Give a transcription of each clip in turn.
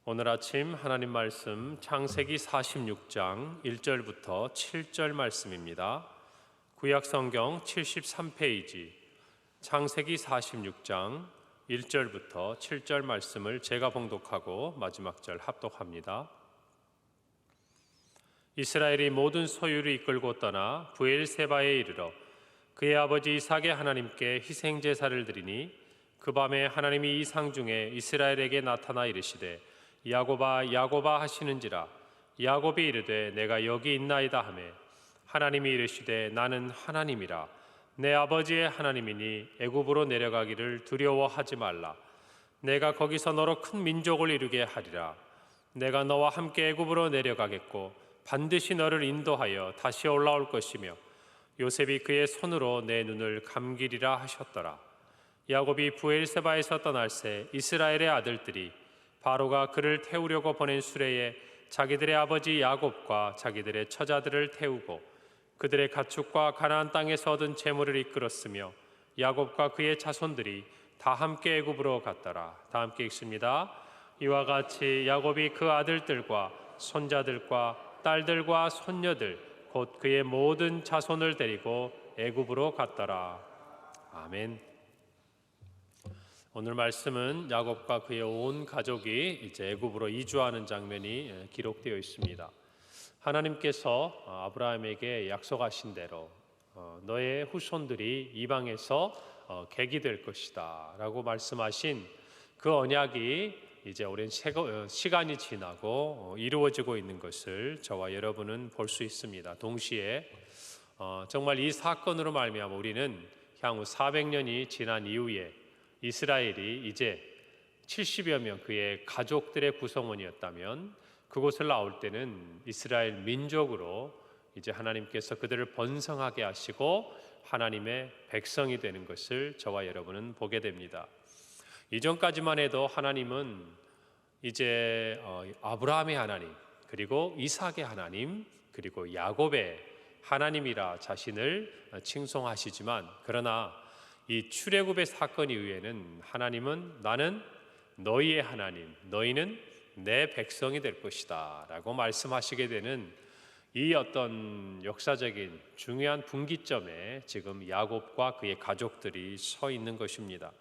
오늘 아침 하나님 말씀 창세기 46장 1절부터 7절 말씀입니다. 구약 성경 73페이지 창세기 46장 1절부터 7절 말씀을 제가 봉독하고 마지막 절 합독합니다. 이스라엘이 모든 소유를 이끌고 떠나 브엘세바에 이르러 그의 아버지 이삭의 하나님께 희생 제사를 드리니 그 밤에 하나님이 이상 중에 이스라엘에게 나타나 이르시되 야곱아 야곱아 하시는지라. 야곱이 이르되 내가 여기 있나이다 하매 하나님이 이르시되 나는 하나님이라. 내 아버지의 하나님이니 애굽으로 내려가기를 두려워하지 말라. 내가 거기서 너로 큰 민족을 이루게 하리라. 내가 너와 함께 애굽으로 내려가겠고 반드시 너를 인도하여 다시 올라올 것이며 요셉이 그의 손으로 내 눈을 감기리라 하셨더라. 야곱이 브엘세바에서 떠날새 이스라엘의 아들들이 바로가 그를 태우려고 보낸 수레에 자기들의 아버지 야곱과 자기들의 처자들을 태우고 그들의 가축과 가나안 땅에서 얻은 재물을 이끌었으며 야곱과 그의 자손들이 다 함께 애굽으로 갔더라. 다 함께 읽습니다. 이와 같이 야곱이 그 아들들과 손자들과 딸들과 손녀들 곧 그의 모든 자손을 데리고 애굽으로 갔더라. 아멘. 오늘 말씀은 야곱과 그의 온 가족이 이제 애굽으로 이주하는 장면이 기록되어 있습니다. 하나님께서 아브라함에게 약속하신 대로 너의 후손들이 이방에서 객이 될 것이다 라고 말씀하신 그 언약이 이제 오랜 시간이 지나고 이루어지고 있는 것을 저와 여러분은 볼 수 있습니다. 동시에 정말 이 사건으로 말미암아 우리는 향후 400년이 지난 이후에 이스라엘이 이제 70여 명 그의 가족들의 구성원이었다면 그곳을 나올 때는 이스라엘 민족으로 이제 하나님께서 그들을 번성하게 하시고 하나님의 백성이 되는 것을 저와 여러분은 보게 됩니다. 이전까지만 해도 하나님은 이제 아브라함의 하나님, 그리고 이삭의 하나님, 그리고 야곱의 하나님이라 자신을 칭송하시지만 그러나 이 출애굽의 사건 이후에는 하나님은 나는 너희의 하나님, 너희는 내 백성이 될 것이다 라고 말씀하시게 되는 이 어떤 역사적인 중요한 분기점에 지금 야곱과 그의 가족들이 서 있는 것입니다.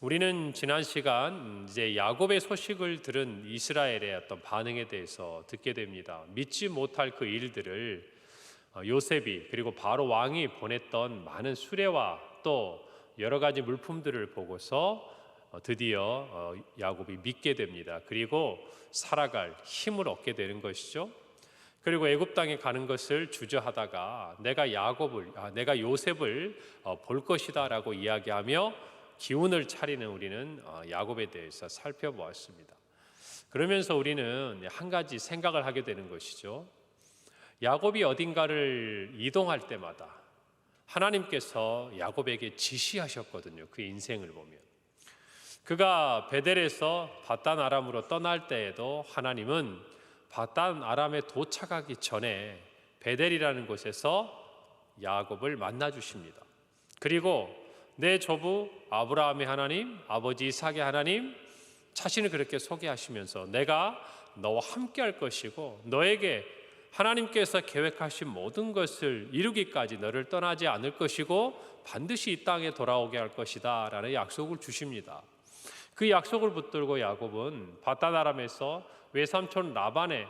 우리는 지난 시간 이제 야곱의 소식을 들은 이스라엘의 어떤 반응에 대해서 듣게 됩니다. 믿지 못할 그 일들을 요셉이 그리고 바로 왕이 보냈던 많은 수레와 또 여러 가지 물품들을 보고서 드디어 야곱이 믿게 됩니다. 그리고 살아갈 힘을 얻게 되는 것이죠. 그리고 애굽 땅에 가는 것을 주저하다가 내가 요셉을 볼 것이다라고 이야기하며 기운을 차리는 우리는 야곱에 대해서 살펴보았습니다. 그러면서 우리는 한 가지 생각을 하게 되는 것이죠. 야곱이 어딘가를 이동할 때마다 하나님께서 야곱에게 지시하셨거든요. 그 인생을 보면 그가 베델에서 바단 아람으로 떠날 때에도 하나님은 바단 아람에 도착하기 전에 베델이라는 곳에서 야곱을 만나 주십니다. 그리고 내 조부 아브라함의 하나님, 아버지 이삭의 하나님 자신을 그렇게 소개하시면서 내가 너와 함께 할 것이고 너에게 하나님께서 계획하신 모든 것을 이루기까지 너를 떠나지 않을 것이고 반드시 이 땅에 돌아오게 할 것이다 라는 약속을 주십니다. 그 약속을 붙들고 야곱은 바단 아람에서 외삼촌 라반의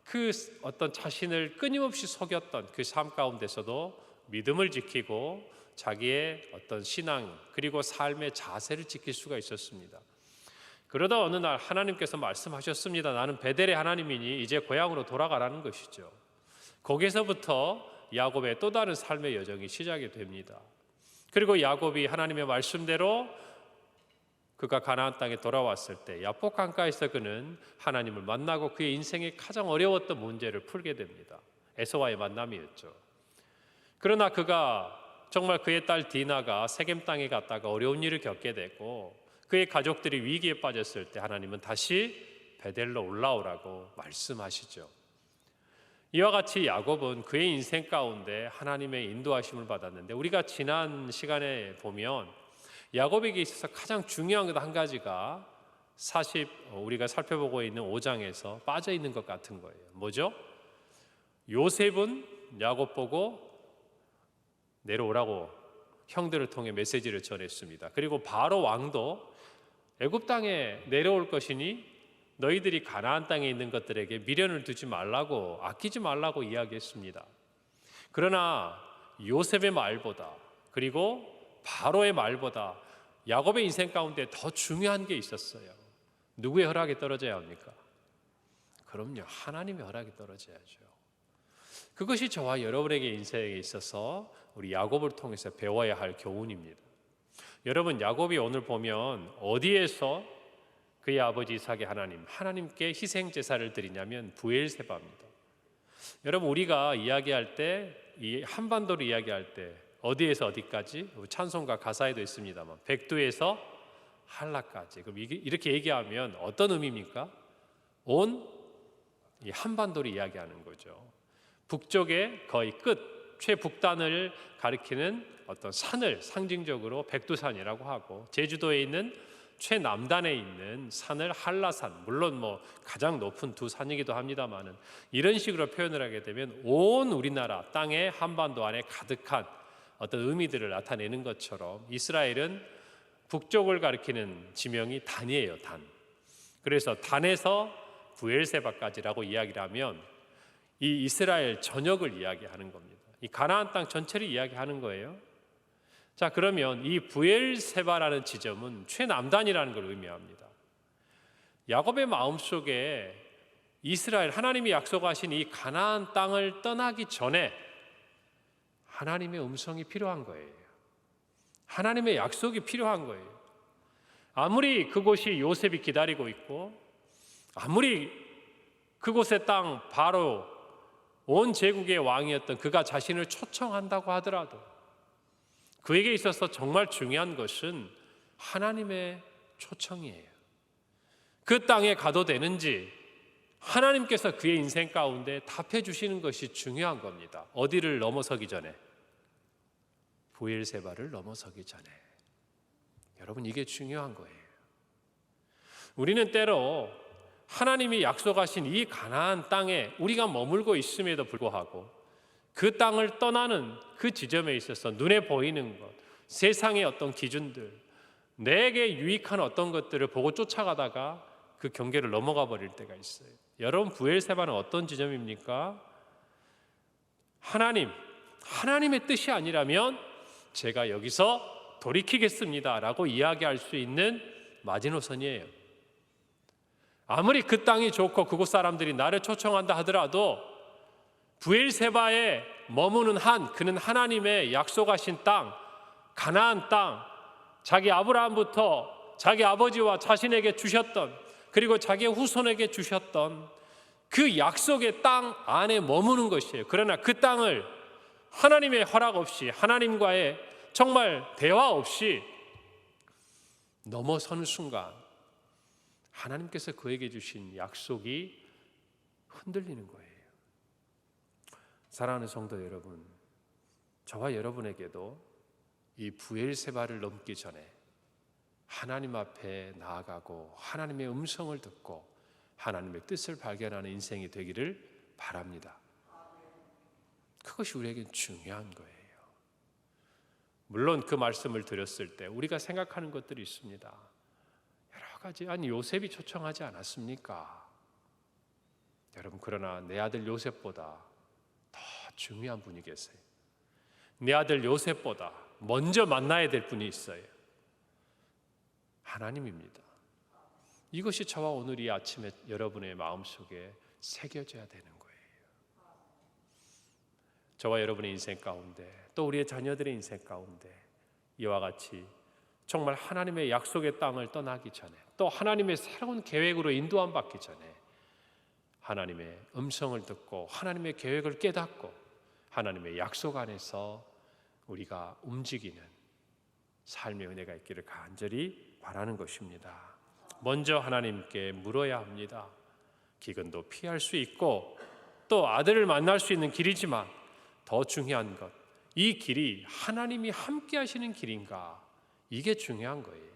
그 어떤 자신을 끊임없이 속였던 그 삶 가운데서도 믿음을 지키고 자기의 어떤 신앙 그리고 삶의 자세를 지킬 수가 있었습니다. 그러다 어느 날 하나님께서 말씀하셨습니다. 나는 베델의 하나님이니 이제 고향으로 돌아가라는 것이죠. 거기서부터 야곱의 또 다른 삶의 여정이 시작이 됩니다. 그리고 야곱이 하나님의 말씀대로 그가 가나안 땅에 돌아왔을 때 야복 강가에서 그는 하나님을 만나고 그의 인생의 가장 어려웠던 문제를 풀게 됩니다. 에서와의 만남이었죠. 그러나 그가 정말 그의 딸 디나가 세겜 땅에 갔다가 어려운 일을 겪게 되고 그의 가족들이 위기에 빠졌을 때 하나님은 다시 베델로 올라오라고 말씀하시죠. 이와 같이 야곱은 그의 인생 가운데 하나님의 인도하심을 받았는데 우리가 지난 시간에 보면 야곱에게 있어서 가장 중요한 것 한 가지가 우리가 살펴보고 있는 5장에서 빠져 있는 것 같은 거예요. 뭐죠? 요셉은 야곱 보고 내려오라고 형들을 통해 메시지를 전했습니다. 그리고 바로 왕도 애굽 땅에 내려올 것이니 너희들이 가나안 땅에 있는 것들에게 미련을 두지 말라고, 아끼지 말라고 이야기했습니다. 그러나 요셉의 말보다, 그리고 바로의 말보다 야곱의 인생 가운데 더 중요한 게 있었어요. 누구의 허락이 떨어져야 합니까? 그럼요, 하나님의 허락이 떨어져야죠. 그것이 저와 여러분에게 인생에 있어서 우리 야곱을 통해서 배워야 할 교훈입니다. 여러분, 야곱이 오늘 보면 어디에서 그의 아버지 이삭의 하나님께 희생 제사를 드리냐면 브엘세바입니다. 여러분, 우리가 이야기할 때, 이 한반도를 이야기할 때 어디에서 어디까지? 찬송가 가사에도 있습니다만 백두에서 한라까지. 그럼 이렇게 얘기하면 어떤 의미입니까? 온 이 한반도를 이야기하는 거죠. 북쪽의 거의 끝, 최북단을 가리키는 어떤 산을 상징적으로 백두산이라고 하고, 제주도에 있는 최남단에 있는 산을 한라산, 물론 가장 높은 두 산이기도 합니다만은, 이런 식으로 표현을 하게 되면 온 우리나라 땅의 한반도 안에 가득한 어떤 의미들을 나타내는 것처럼 이스라엘은 북쪽을 가리키는 지명이 단이에요, 단. 그래서 단에서 브엘세바까지라고 이야기를 하면 이 이스라엘 전역을 이야기하는 겁니다. 이 가나안 땅 전체를 이야기하는 거예요. 자, 그러면 이 브엘세바라는 지점은 최남단이라는 걸 의미합니다. 야곱의 마음속에 이스라엘, 하나님이 약속하신 이 가나안 땅을 떠나기 전에 하나님의 음성이 필요한 거예요. 하나님의 약속이 필요한 거예요. 아무리 그곳이 요셉이 기다리고 있고, 아무리 그곳의 땅 바로 온 제국의 왕이었던 그가 자신을 초청한다고 하더라도, 그에게 있어서 정말 중요한 것은 하나님의 초청이에요. 그 땅에 가도 되는지 하나님께서 그의 인생 가운데 답해 주시는 것이 중요한 겁니다. 어디를 넘어서기 전에? 브엘세바를 넘어서기 전에. 여러분, 이게 중요한 거예요. 우리는 때로 하나님이 약속하신 이 가나안 땅에 우리가 머물고 있음에도 불구하고 그 땅을 떠나는 그 지점에 있어서 눈에 보이는 것, 세상의 어떤 기준들, 내게 유익한 어떤 것들을 보고 쫓아가다가 그 경계를 넘어가 버릴 때가 있어요. 여러분, 브엘세바는 어떤 지점입니까? 하나님의 뜻이 아니라면 제가 여기서 돌이키겠습니다 라고 이야기할 수 있는 마지노선이에요. 아무리 그 땅이 좋고 그곳 사람들이 나를 초청한다 하더라도 브엘세바에 머무는 한, 그는 하나님의 약속하신 땅, 가나안 땅, 자기 아브라함부터 자기 아버지와 자신에게 주셨던, 그리고 자기의 후손에게 주셨던 그 약속의 땅 안에 머무는 것이에요. 그러나 그 땅을 하나님의 허락 없이, 하나님과의 정말 대화 없이 넘어서는 순간 하나님께서 그에게 주신 약속이 흔들리는 거예요. 사랑하는 성도 여러분, 저와 여러분에게도 이 브엘세바를 넘기 전에 하나님 앞에 나아가고 하나님의 음성을 듣고 하나님의 뜻을 발견하는 인생이 되기를 바랍니다. 그것이 우리에겐 중요한 거예요. 물론 그 말씀을 드렸을 때 우리가 생각하는 것들이 있습니다. 여러 가지, 아니 요셉이 초청하지 않았습니까? 여러분, 그러나 내 아들 요셉보다 더 중요한 분이 계세요. 내 아들 요셉보다 먼저 만나야 될 분이 있어요. 하나님입니다. 이것이 저와 오늘 이 아침에 여러분의 마음속에 새겨져야 되는 거예요. 저와 여러분의 인생 가운데, 또 우리의 자녀들의 인생 가운데 이와 같이 정말 하나님의 약속의 땅을 떠나기 전에, 또 하나님의 새로운 계획으로 인도함 받기 전에 하나님의 음성을 듣고 하나님의 계획을 깨닫고 하나님의 약속 안에서 우리가 움직이는 삶의 은혜가 있기를 간절히 바라는 것입니다. 먼저 하나님께 물어야 합니다. 기근도 피할 수 있고 또 아들을 만날 수 있는 길이지만 더 중요한 것, 이 길이 하나님이 함께 하시는 길인가? 이게 중요한 거예요.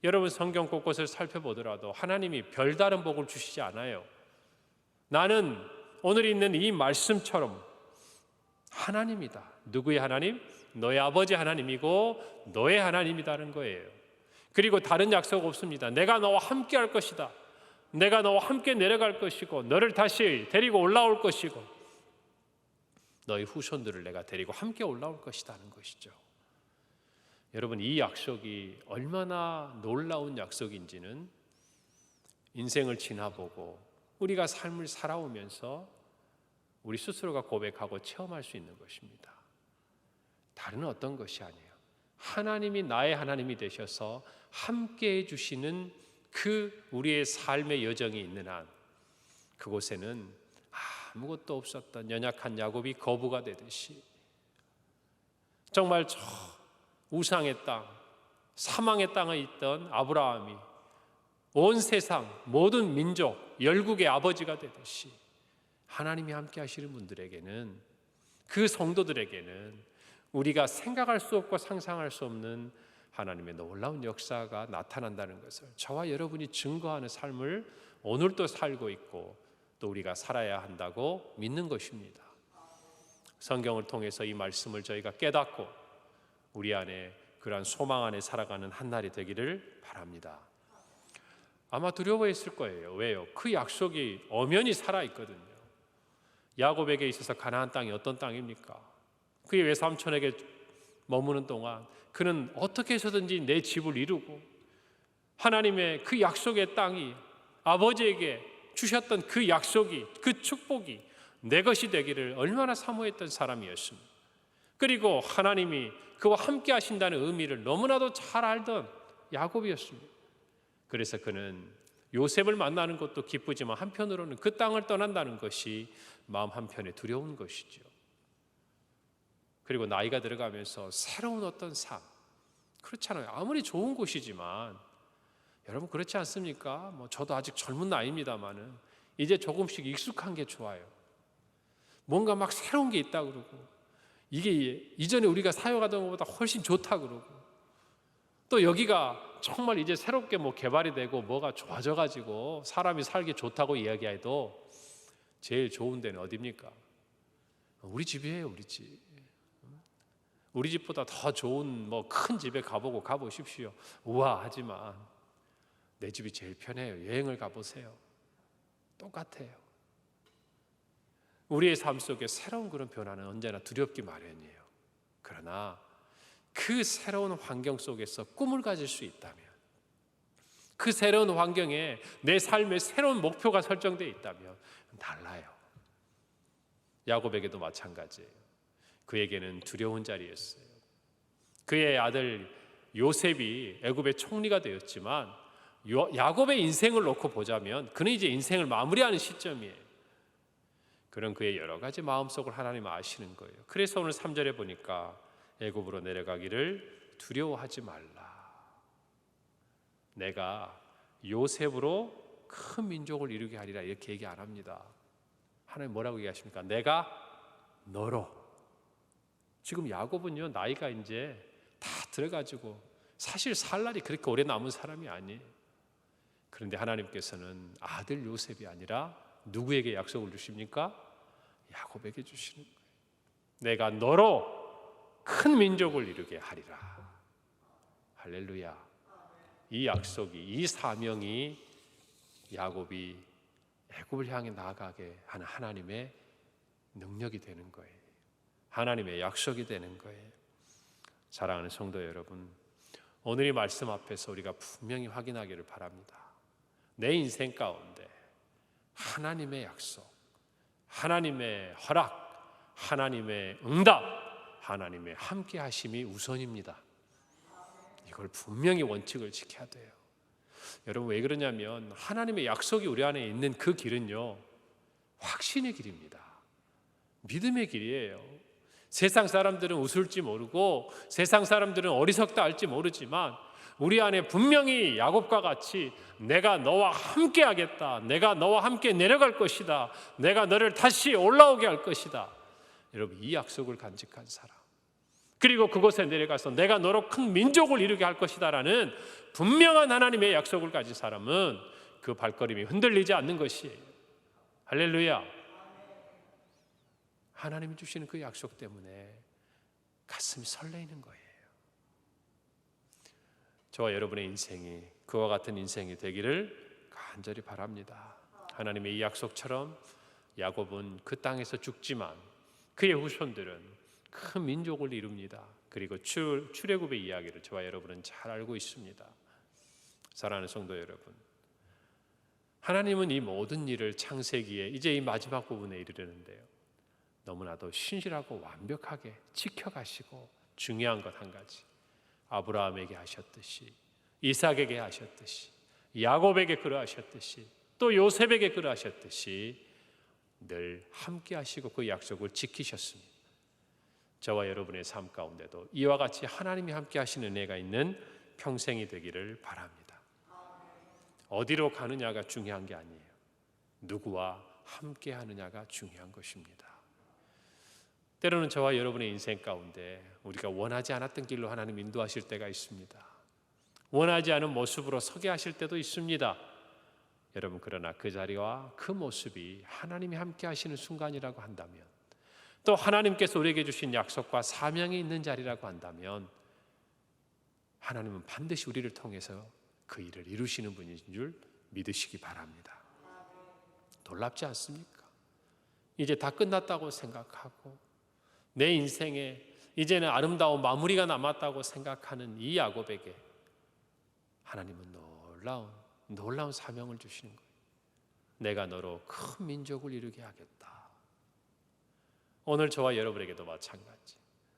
여러분 성경 곳곳을 살펴보더라도 하나님이 별다른 복을 주시지 않아요. 나는 오늘 있는 이 말씀처럼 하나님이다. 누구의 하나님? 너의 아버지 하나님이고 너의 하나님이다는 거예요. 그리고 다른 약속 없습니다. 내가 너와 함께 할 것이다. 내가 너와 함께 내려갈 것이고 너를 다시 데리고 올라올 것이고 너의 후손들을 내가 데리고 함께 올라올 것이라는 것이죠. 여러분, 이 약속이 얼마나 놀라운 약속인지는 인생을 지나보고 우리가 삶을 살아오면서 우리 스스로가 고백하고 체험할 수 있는 것입니다. 다른 어떤 것이 아니에요. 하나님이 나의 하나님이 되셔서 함께 해주시는 그 우리의 삶의 여정이 있는 한 그곳에는 아무것도 없었던 연약한 야곱이 거부가 되듯이 정말 저 우상의 땅, 사망의 땅에 있던 아브라함이 온 세상 모든 민족 열국의 아버지가 되듯이 하나님이 함께 하시는 분들에게는, 그 성도들에게는 우리가 생각할 수 없고 상상할 수 없는 하나님의 놀라운 역사가 나타난다는 것을 저와 여러분이 증거하는 삶을 오늘도 살고 있고 또 우리가 살아야 한다고 믿는 것입니다. 성경을 통해서 이 말씀을 저희가 깨닫고 우리 안에 그러한 소망 안에 살아가는 한 날이 되기를 바랍니다. 아마 두려워했을 거예요. 왜요? 그 약속이 엄연히 살아있거든요. 야곱에게 있어서 가나안 땅이 어떤 땅입니까? 그의 외삼촌에게 머무는 동안 그는 어떻게 해서든지 내 집을 이루고 하나님의 그 약속의 땅이 아버지에게 주셨던 그 약속이, 그 축복이 내 것이 되기를 얼마나 사모했던 사람이었습니다. 그리고 하나님이 그와 함께 하신다는 의미를 너무나도 잘 알던 야곱이었습니다. 그래서 그는 요셉을 만나는 것도 기쁘지만 한편으로는 그 땅을 떠난다는 것이 마음 한편에 두려운 것이죠. 그리고 나이가 들어가면서 새로운 어떤 삶, 그렇잖아요. 아무리 좋은 곳이지만 여러분 그렇지 않습니까? 저도 아직 젊은 나이입니다만은 이제 조금씩 익숙한 게 좋아요. 뭔가 막 새로운 게 있다 그러고 이게 이전에 우리가 사용하던 것보다 훨씬 좋다 그러고 또 여기가 정말 이제 새롭게 개발이 되고 뭐가 좋아져 가지고 사람이 살기 좋다고 이야기해도 제일 좋은 데는 어디입니까? 우리 집이에요. 우리 집. 우리 집보다 더 좋은 큰 집에 가보십시오. 우아하지만 내 집이 제일 편해요. 여행을 가보세요. 똑같아요. 우리의 삶 속에 새로운 그런 변화는 언제나 두렵기 마련이에요. 그러나 그 새로운 환경 속에서 꿈을 가질 수 있다면, 그 새로운 환경에 내 삶의 새로운 목표가 설정되어 있다면 달라요. 야곱에게도 마찬가지예요. 그에게는 두려운 자리였어요. 그의 아들 요셉이 애굽의 총리가 되었지만 야곱의 인생을 놓고 보자면 그는 이제 인생을 마무리하는 시점이에요. 그런 그의 여러 가지 마음속을 하나님 아시는 거예요. 그래서 오늘 3절에 보니까 애굽으로 내려가기를 두려워하지 말라. 내가 요셉으로 큰 민족을 이루게 하리라 이렇게 얘기 안 합니다. 하나님 뭐라고 얘기하십니까? 내가 너로. 지금 야곱은요 나이가 이제 다 들어가지고 사실 살 날이 그렇게 오래 남은 사람이 아니에요. 그런데 하나님께서는 아들 요셉이 아니라 누구에게 약속을 주십니까? 야곱에게 주시는 거예요. 내가 너로 큰 민족을 이루게 하리라. 할렐루야. 이 약속이, 이 사명이 야곱이 애굽을 향해 나아가게 하는 하나님의 능력이 되는 거예요. 하나님의 약속이 되는 거예요. 사랑하는 성도 여러분, 오늘 이 말씀 앞에서 우리가 분명히 확인하기를 바랍니다. 내 인생 가운데 하나님의 약속, 하나님의 허락, 하나님의 응답, 하나님의 함께 하심이 우선입니다. 이걸 분명히 원칙을 지켜야 돼요. 여러분 왜 그러냐면 하나님의 약속이 우리 안에 있는 그 길은요 확신의 길입니다. 믿음의 길이에요. 세상 사람들은 웃을지 모르고 세상 사람들은 어리석다 할지 모르지만 우리 안에 분명히 야곱과 같이 내가 너와 함께 하겠다, 내가 너와 함께 내려갈 것이다, 내가 너를 다시 올라오게 할 것이다. 여러분 이 약속을 간직한 사람, 그리고 그곳에 내려가서 내가 너로 큰 민족을 이루게 할 것이다라는 분명한 하나님의 약속을 가진 사람은 그 발걸음이 흔들리지 않는 것이에요. 할렐루야. 하나님이 주시는 그 약속 때문에 가슴이 설레이는 거예요. 저와 여러분의 인생이 그와 같은 인생이 되기를 간절히 바랍니다. 하나님의 이 약속처럼 야곱은 그 땅에서 죽지만 그의 후손들은 큰 민족을 이룹니다. 그리고 출애굽의 이야기를 저와 여러분은 잘 알고 있습니다. 사랑하는 성도 여러분, 하나님은 이 모든 일을 창세기에 이제 이 마지막 부분에 이르려는데요, 너무나도 신실하고 완벽하게 지켜가시고, 중요한 것 한 가지, 아브라함에게 하셨듯이, 이삭에게 하셨듯이, 야곱에게 그러하셨듯이, 또 요셉에게 그러하셨듯이 늘 함께 하시고 그 약속을 지키셨습니다. 저와 여러분의 삶 가운데도 이와 같이 하나님이 함께 하시는 은혜가 있는 평생이 되기를 바랍니다. 어디로 가느냐가 중요한 게 아니에요. 누구와 함께 하느냐가 중요한 것입니다. 때로는 저와 여러분의 인생 가운데 우리가 원하지 않았던 길로 하나님 인도하실 때가 있습니다. 원하지 않은 모습으로 서게 하실 때도 있습니다. 여러분, 그러나 그 자리와 그 모습이 하나님이 함께 하시는 순간이라고 한다면, 또 하나님께서 우리에게 주신 약속과 사명이 있는 자리라고 한다면, 하나님은 반드시 우리를 통해서 그 일을 이루시는 분인 줄 믿으시기 바랍니다. 놀랍지 않습니까? 이제 다 끝났다고 생각하고 내 인생에 이제는 아름다운 마무리가 남았다고 생각하는 이 야곱에게 하나님은 놀라운 사명을 주시는 거예요. 내가 너로 큰 민족을 이루게 하겠다. 오늘 저와 여러분에게도 마찬가지.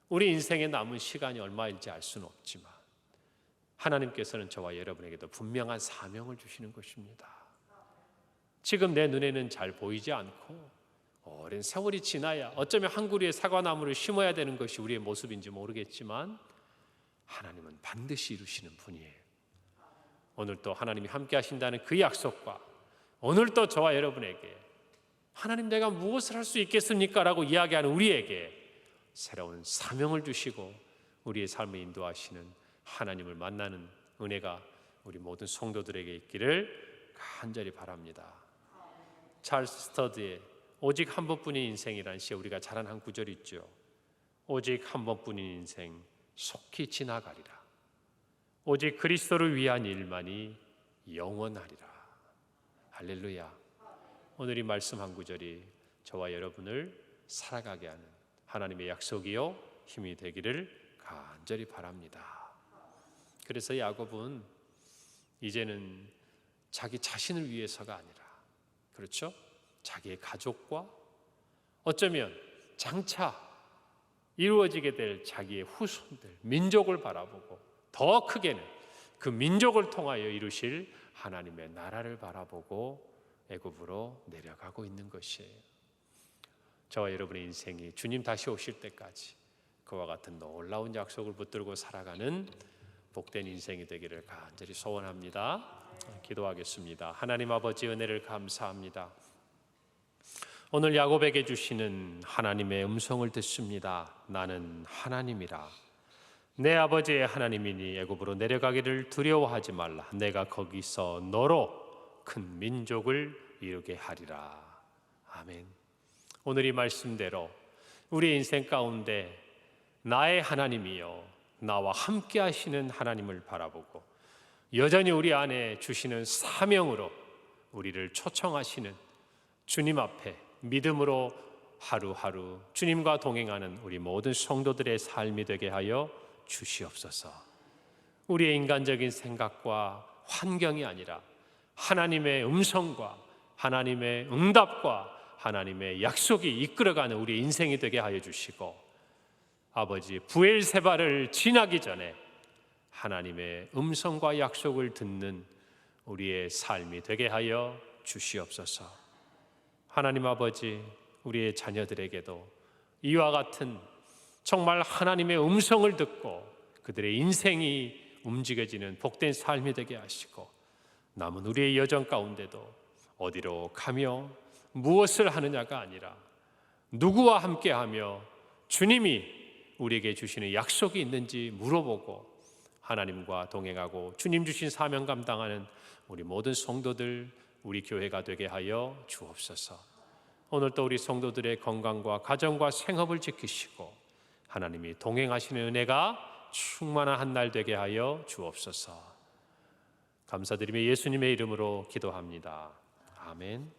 우리 인생에 남은 시간이 얼마일지 알 수는 없지만 하나님께서는 저와 여러분에게도 분명한 사명을 주시는 것입니다. 지금 내 눈에는 잘 보이지 않고 오랜 세월이 지나야 어쩌면 한 그루의 사과나무를 심어야 되는 것이 우리의 모습인지 모르겠지만 하나님은 반드시 이루시는 분이에요. 오늘 또 하나님이 함께 하신다는 그 약속과 오늘 또 저와 여러분에게 하나님, 내가 무엇을 할 수 있겠습니까? 라고 이야기하는 우리에게 새로운 사명을 주시고 우리의 삶을 인도하시는 하나님을 만나는 은혜가 우리 모든 성도들에게 있기를 간절히 바랍니다. 찰스 스터드의 오직 한 번뿐인 인생이라는 시에 우리가 잘 아는 한 구절이 있죠. 오직 한 번뿐인 인생 속히 지나가리라. 오직 그리스도를 위한 일만이 영원하리라. 할렐루야. 오늘 이 말씀 한 구절이 저와 여러분을 살아가게 하는 하나님의 약속이요 힘이 되기를 간절히 바랍니다. 그래서 야곱은 이제는 자기 자신을 위해서가 아니라, 그렇죠? 자기의 가족과 어쩌면 장차 이루어지게 될 자기의 후손들, 민족을 바라보고 더 크게는 그 민족을 통하여 이루실 하나님의 나라를 바라보고 애굽으로 내려가고 있는 것이에요. 저와 여러분의 인생이 주님 다시 오실 때까지 그와 같은 놀라운 약속을 붙들고 살아가는 복된 인생이 되기를 간절히 소원합니다. 기도하겠습니다. 하나님 아버지, 은혜를 감사합니다. 오늘 야곱에게 주시는 하나님의 음성을 듣습니다. 나는 하나님이라. 내 아버지의 하나님이니 애굽으로 내려가기를 두려워하지 말라. 내가 거기서 너로 큰 민족을 이루게 하리라. 아멘. 오늘 이 말씀대로 우리 인생 가운데 나의 하나님이요 나와 함께 하시는 하나님을 바라보고 여전히 우리 안에 주시는 사명으로 우리를 초청하시는 주님 앞에 믿음으로 하루하루 주님과 동행하는 우리 모든 성도들의 삶이 되게 하여 주시옵소서. 우리의 인간적인 생각과 환경이 아니라 하나님의 음성과 하나님의 응답과 하나님의 약속이 이끌어가는 우리 인생이 되게 하여 주시고, 아버지 부엘세바를 지나기 전에 하나님의 음성과 약속을 듣는 우리의 삶이 되게 하여 주시옵소서. 하나님 아버지, 우리의 자녀들에게도 이와 같은 정말 하나님의 음성을 듣고 그들의 인생이 움직여지는 복된 삶이 되게 하시고, 남은 우리의 여정 가운데도 어디로 가며 무엇을 하느냐가 아니라 누구와 함께하며 주님이 우리에게 주시는 약속이 있는지 물어보고 하나님과 동행하고 주님 주신 사명 감당하는 우리 모든 성도들, 우리 교회가 되게 하여 주옵소서. 오늘도 우리 성도들의 건강과 가정과 생업을 지키시고 하나님이 동행하시는 은혜가 충만한 한 날 되게 하여 주옵소서. 감사드리며 예수님의 이름으로 기도합니다. 아멘.